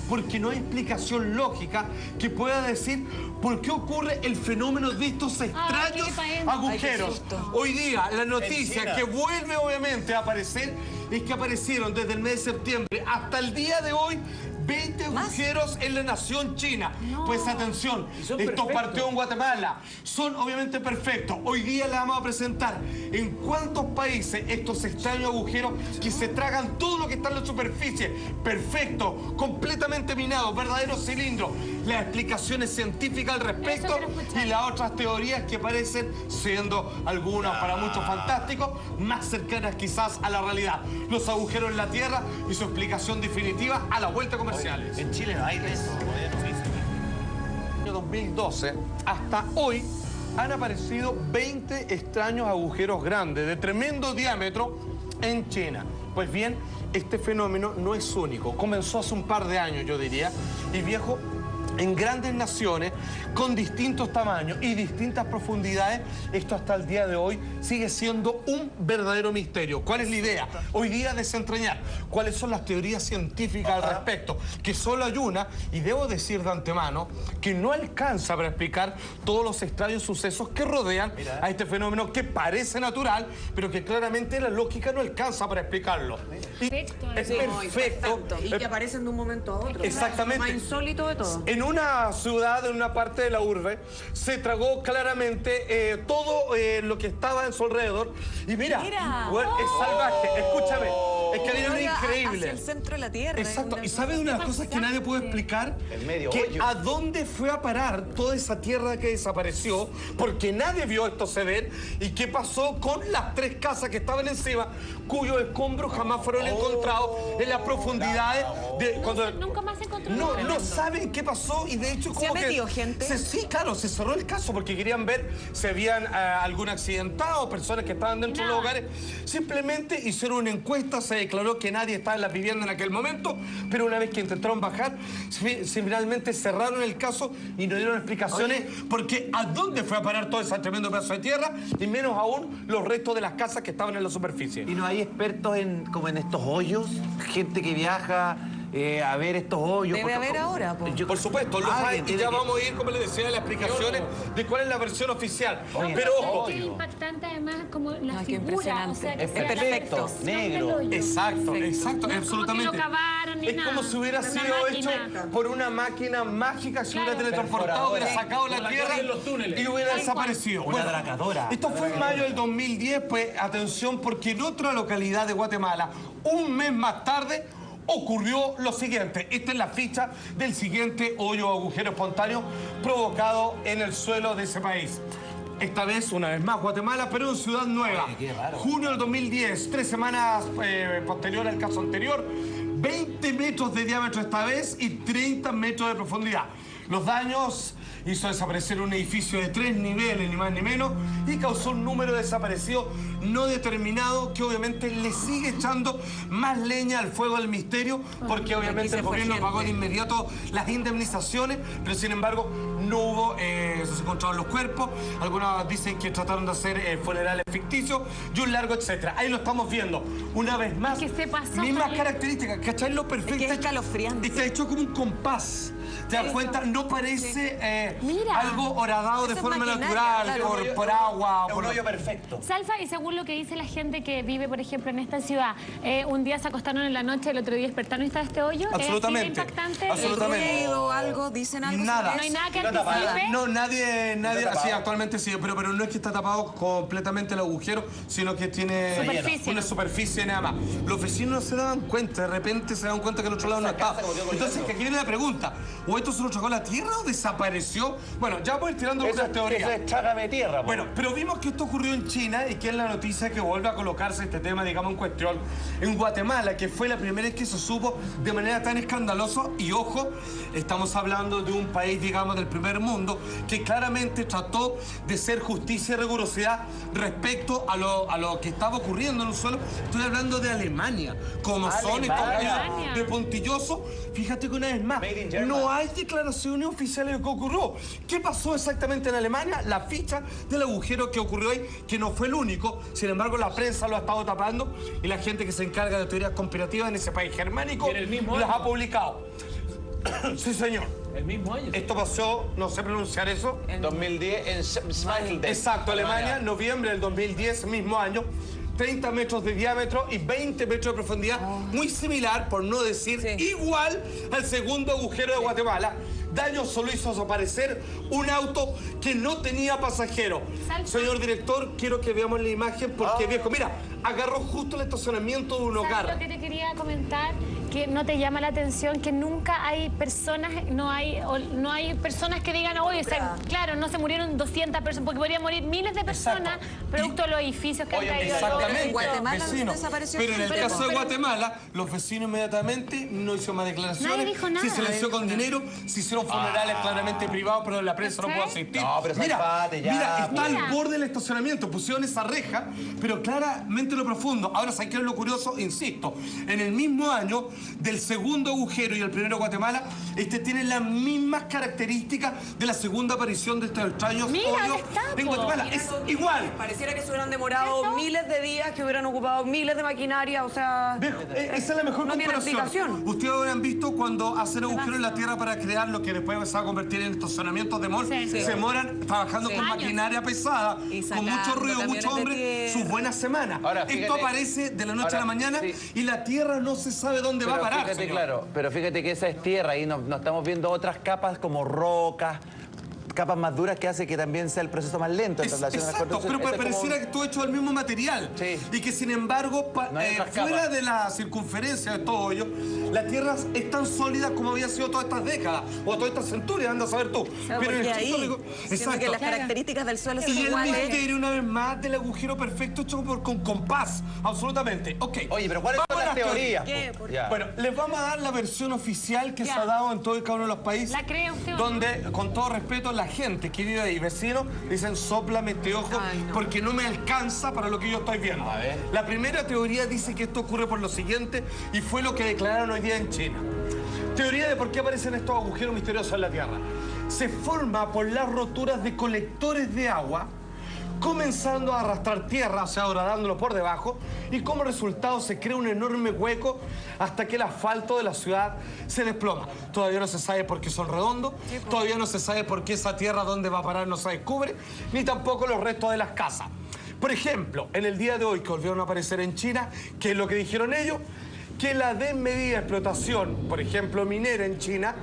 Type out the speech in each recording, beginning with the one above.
porque no hay explicación lógica que pueda decir por qué ocurre el fenómeno de estos extraños agujeros. Hoy día, la noticia que vuelve obviamente a aparecer es que aparecieron desde el mes de septiembre hasta el día de hoy 20 agujeros en la nación china. Pues atención, esto partió en Guatemala. Son obviamente perfectos. Hoy día les vamos a presentar en cuántos países estos extraños agujeros que se tragan todo lo que está en la superficie. Perfecto, completamente minados, verdaderos cilindros. Las explicaciones científicas al respecto y las otras teorías que parecen, siendo algunas para muchos fantásticos, más cercanas quizás a la realidad. Los agujeros en la Tierra y su explicación definitiva a la vuelta comercial. En Chile no hay de eso. En el año 2012 hasta hoy han aparecido 20 extraños agujeros grandes de tremendo diámetro en China. Pues bien, este fenómeno no es único. Comenzó hace un par de años, yo diría, y viejo en grandes naciones con distintos tamaños y distintas profundidades. Esto hasta el día de hoy sigue siendo un verdadero misterio. ¿Cuál es la idea? Hoy día desentrañar cuáles son las teorías científicas al respecto, que solo hay una, y debo decir de antemano que no alcanza para explicar todos los extraños sucesos que rodean a este fenómeno que parece natural, pero que claramente la lógica no alcanza para explicarlo. Y es perfecto. Y que aparecen de un momento a otro. Exactamente. Lo más insólito de todo. En una ciudad, en una parte de la urbe, se tragó claramente todo lo que estaba en su alrededor. Y mira. Bueno, es salvaje, escúchame. Es que es increíble. Hacia el centro de la Tierra. Exacto. ¿Y sabe de una de las cosas que nadie puede explicar? El medio que hoyo. ¿A dónde fue a parar toda esa tierra que desapareció? Porque nadie vio esto ceder. ¿Y qué pasó con las 3 casas que estaban encima, cuyos escombros jamás fueron encontrados en las profundidades de... Nunca más se encontró. No saben qué pasó y de hecho como ¿Se ha metido gente? Sí, claro, se cerró el caso porque querían ver si habían algún accidentado, personas que estaban dentro de los hogares. Simplemente hicieron una encuesta, se declaró que nadie estaba en la vivienda en aquel momento, pero una vez que intentaron bajar, finalmente cerraron el caso y no dieron explicaciones porque a dónde fue a parar todo ese tremendo pedazo de tierra y menos aún los restos de las casas que estaban en la superficie. ¿Y no hay expertos como en estos hoyos? Gente que viaja a ver estos hoyos. Debe haber ahora, po. Por supuesto, los hay y ya vamos a ir, como les decía, a las explicaciones de cuál es la versión oficial. Pero ojo. Qué impactante además como la qué figura, impresionante. o sea, que Es sea la perfecto, perfección negro. del hoyo. Exacto, No es absolutamente. como que lo cavaron ni Es nada. como si hubiera Una sido hecho máquina. por una máquina mágica, se hubiera Claro. teletransportado, hubiera sacado la tierra y hubiera desaparecido. Una atracadora. Esto fue en mayo del 2010, pues atención, porque en otra localidad de Guatemala, un mes más tarde, ocurrió lo siguiente. Esta es la ficha del siguiente hoyo o agujero espontáneo provocado en el suelo de ese país. Esta vez, una vez más, Guatemala, pero en Ciudad Nueva. Oye, qué raro. Junio del 2010, 3 semanas posterior al caso anterior, 20 metros de diámetro esta vez y 30 metros de profundidad. Los daños hizo desaparecer un edificio de 3 niveles, ni más ni menos, y causó un número de desaparecidos no determinado que obviamente le sigue echando más leña al fuego del misterio, porque obviamente el gobierno pagó de inmediato las indemnizaciones, pero sin embargo no hubo, se encontraron los cuerpos, algunos dicen que trataron de hacer funerales ficticios y un largo etcétera. Ahí lo estamos viendo, una vez más, Es que se pasó, mismas Javier. características, ¿cachai? Lo perfecto. Es que es escalofriante. Está hecho como un compás. ¿Te das cuenta? No parece Mira. algo horadado de Eso es forma maquinaria, natural, claro. por agua. Es un hoyo perfecto. Salsa, y según lo que dice la gente que vive, por ejemplo, en esta ciudad, un día se acostaron en la noche, el otro día despertaron y está este hoyo. Absolutamente. ¿Es impactante? Absolutamente. Ruido, algo, dicen algo. Nada. No hay nada que Está tapado. anticipe. No, nadie, Está tapado. sí, actualmente sí, pero no es que está tapado completamente el agujero, sino que tiene Superficie. una superficie nada más. Los vecinos no se daban cuenta, de repente se dan cuenta que el otro lado no estaba. Entonces, que aquí viene la pregunta, ¿o esto se lo tragó la tierra o desapareció? Bueno, ya vamos a ir tirando algunas teorías. Eso es trágame tierra. Bueno, pero vimos que esto ocurrió en China y que es la noticia que vuelve a colocarse este tema, digamos, en cuestión en Guatemala, que fue la primera vez que se supo de manera tan escandalosa. Y ojo, estamos hablando de un país, digamos, del primer mundo, que claramente trató de ser justicia y rigurosidad respecto a lo que estaba ocurriendo en el suelo. Estoy hablando de Alemania, como son estos Alemania. países de puntilloso. Fíjate que una vez más, Made in Germany. no hay declaraciones oficiales de qué ocurrió. ¿Qué pasó exactamente en Alemania? La ficha del agujero que ocurrió ahí, que no fue el único. Sin embargo, la prensa lo ha estado tapando y la gente que se encarga de teorías conspirativas en ese país germánico las ha publicado. Sí, señor. El mismo año. Esto pasó, no sé pronunciar eso. En 2010 en Schmeichel. Exacto, Alemania, noviembre del 2010, mismo año. 30 metros de diámetro y 20 metros de profundidad, muy similar, por no decir igual, al segundo agujero de Guatemala. Daño solo hizo desaparecer un auto que no tenía pasajero. Señor director, quiero que veamos la imagen porque, viejo, mira, agarró justo el estacionamiento de un hogar. Lo que te quería comentar, que no te llama la atención que nunca hay personas, no hay personas que digan, oye, claro, no se murieron 200 personas, porque podrían morir miles de personas producto de los edificios que han caído. Exactamente, En Guatemala vecinos. desapareció Pero en el gente. caso de Guatemala, los vecinos inmediatamente no hicieron más declaraciones. Nadie dijo nada. Se silenció con dinero, se hicieron funerales claramente privados, pero la prensa no pudo asistir. No, pero mira, ya, mira, está mira. al borde del estacionamiento, pusieron esa reja, pero claramente lo profundo. Ahora, ¿sabes qué es lo curioso? Insisto, en el mismo año del segundo agujero y el primero de Guatemala, tiene las mismas características de la segunda aparición de estos extraños Mira, hoyos está, en po. Guatemala. Es igual. Pareciera que se hubieran demorado miles de días, que hubieran ocupado miles de maquinaria, o sea... Viejo, esa es la mejor no tiene comparación. explicación. Ustedes habrán visto cuando hacen agujeros en la tierra para crear lo que después se va a convertir en estacionamientos de mall. Sí. Se demoran trabajando con Años. maquinaria pesada, Y con mucho sacando ruido, camiones mucho de hombre, tierra. sus buenas semanas. Ahora, Esto fíjate- aparece de la noche a la mañana sí. y la tierra no se sabe dónde va a parar, Fíjate, señor. claro, pero fíjate que esa es tierra y no estamos viendo otras capas como rocas, capas más duras que hace que también sea el proceso más lento en relación a la Exacto, construcción. pero Esto es como- pareciera que todo hecho del mismo material. Sí. Y que sin embargo, No hay otras fuera capas. de la circunferencia de estos hoyos, la tierra es tan sólida como había sido todas estas décadas o todas estas centurias, anda a saber tú. Claro, Pero en porque el ahí, histórico- siendo que las características del suelo son Y el iguales... misterio, una vez más, del agujero perfecto hecho con compás. Absolutamente. Ok. Oye, pero ¿cuáles son Vamos a las las teorías? ¿Qué? po? ¿Por Ya. Bueno, les vamos a dar la versión oficial que se ha dado en todo y cada uno de los países. ¿La cree usted o no? Donde, con todo respeto, la gente que vive ahí, vecinos, dicen, sóplame este ojo, Ay, no. porque no me alcanza para lo que yo estoy viendo. A ver. La primera teoría dice que esto ocurre por lo siguiente, y fue lo que declararon hoy día en China. Teoría de por qué aparecen estos agujeros misteriosos en la Tierra. Se forma por las roturas de colectores de agua, comenzando a arrastrar tierra, o sea, horadándolo por debajo, y como resultado se crea un enorme hueco hasta que el asfalto de la ciudad se desploma. Todavía no se sabe por qué son redondos, todavía no se sabe por qué esa tierra dónde va a parar no se descubre, ni tampoco los restos de las casas. Por ejemplo, en el día de hoy que volvieron a aparecer en China, ¿qué es lo que dijeron ellos? Que la desmedida explotación, por ejemplo, minera en China,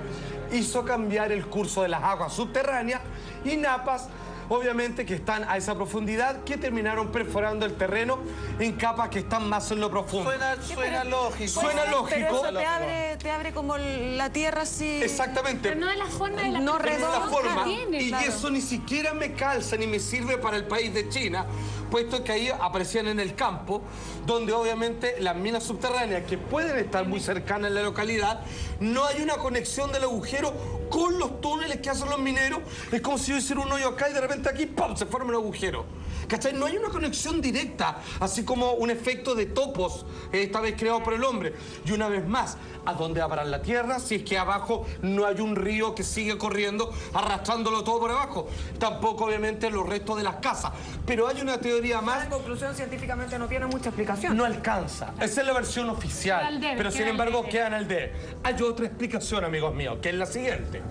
hizo cambiar el curso de las aguas subterráneas y napas, obviamente, que están a esa profundidad, que terminaron perforando el terreno en capas que están más en lo profundo. Suena lógico. Suena Pero lógico. eso te abre como la tierra así... Exactamente. Pero no de la forma de la No Pero redonda la forma, tiene, y claro. eso ni siquiera me calza ni me sirve para el país de China, puesto que ahí aparecían en el campo, donde obviamente las minas subterráneas, que pueden estar muy cercanas en la localidad, no hay una conexión del agujero con los túneles que hacen los mineros. Es como si yo hiciera un hoyo acá y de repente aquí, ¡pum!, se forma un agujero. ¿Cachai? No hay una conexión directa, así como un efecto de topos, esta vez creado por el hombre. Y una vez más, ¿a dónde va a parar la tierra si es que abajo no hay un río que sigue corriendo, arrastrándolo todo por abajo? Tampoco, obviamente, los restos de las casas. Pero hay una teoría más. En conclusión, científicamente no tiene mucha explicación. No alcanza. Esa es la versión Queda oficial. al debe, Pero sin queda al embargo, debe. quedan al debe. Hay otra explicación, amigos míos, que es la siguiente.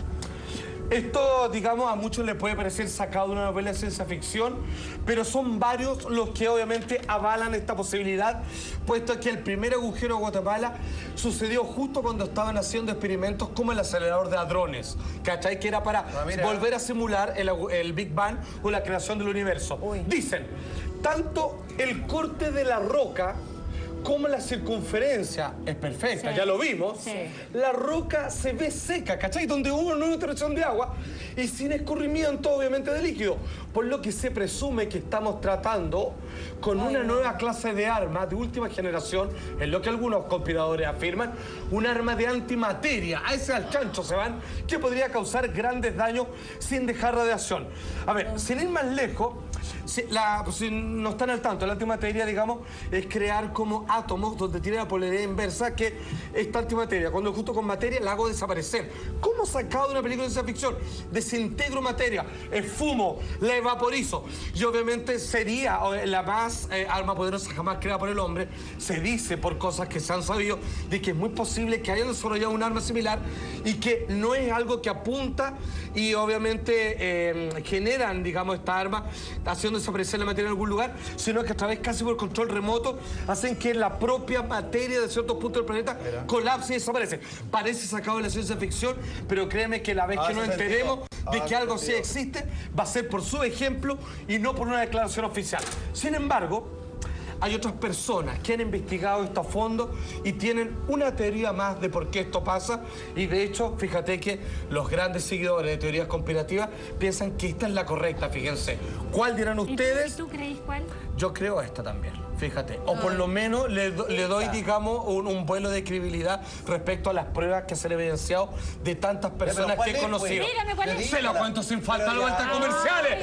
Esto, digamos, a muchos les puede parecer sacado de una novela de ciencia ficción, pero son varios los que obviamente avalan esta posibilidad, puesto que el primer agujero de Guatemala sucedió justo cuando estaban haciendo experimentos como el acelerador de hadrones, ¿cachai? Que era para mira. volver a simular el Big Bang o la creación del universo. Dicen, tanto el corte de la roca como la circunferencia es perfecta, Sí. ya lo vimos, Sí. la roca se ve seca, ¿cachai? Donde hubo una interacción de agua y sin escurrimiento, obviamente, de líquido. Por lo que se presume que estamos tratando con una nueva clase de arma de última generación, en lo que algunos conspiradores afirman, un arma de antimateria. A ese al chancho se van, que podría causar grandes daños sin dejar radiación. A ver, sin ir más lejos, Si no están al tanto, la antimateria, digamos, es crear como átomos donde tiene la polaridad inversa, que esta antimateria, cuando junto con materia, la hago desaparecer. ¿Cómo sacado de una película de ciencia ficción? Desintegro materia, esfumo, la evaporizo. Y obviamente sería la más arma poderosa jamás creada por el hombre. Se dice, por cosas que se han sabido, de que es muy posible que hayan desarrollado un arma similar y que no es algo que apunta y obviamente generan, digamos, esta arma haciendo desaparecer la materia en algún lugar, sino que a través casi por control remoto hacen que la propia materia de ciertos puntos del planeta colapse y desaparece. Parece sacado de la ciencia ficción, pero créeme que la vez que nos enteremos de que algo sí existe, va a ser por su ejemplo y no por una declaración oficial. Sin embargo, hay otras personas que han investigado esto a fondo y tienen una teoría más de por qué esto pasa. Y de hecho, fíjate que los grandes seguidores de teorías conspirativas piensan que esta es la correcta, fíjense. ¿Cuál dirán ustedes? ¿Y tú crees cuál? Yo creo esta también, fíjate. O por lo menos le doy, digamos, un vuelo de credibilidad respecto a las pruebas que se han evidenciado de tantas personas que he conocido. Dígame cuál es. Se lo cuento sin falta, vueltas comerciales.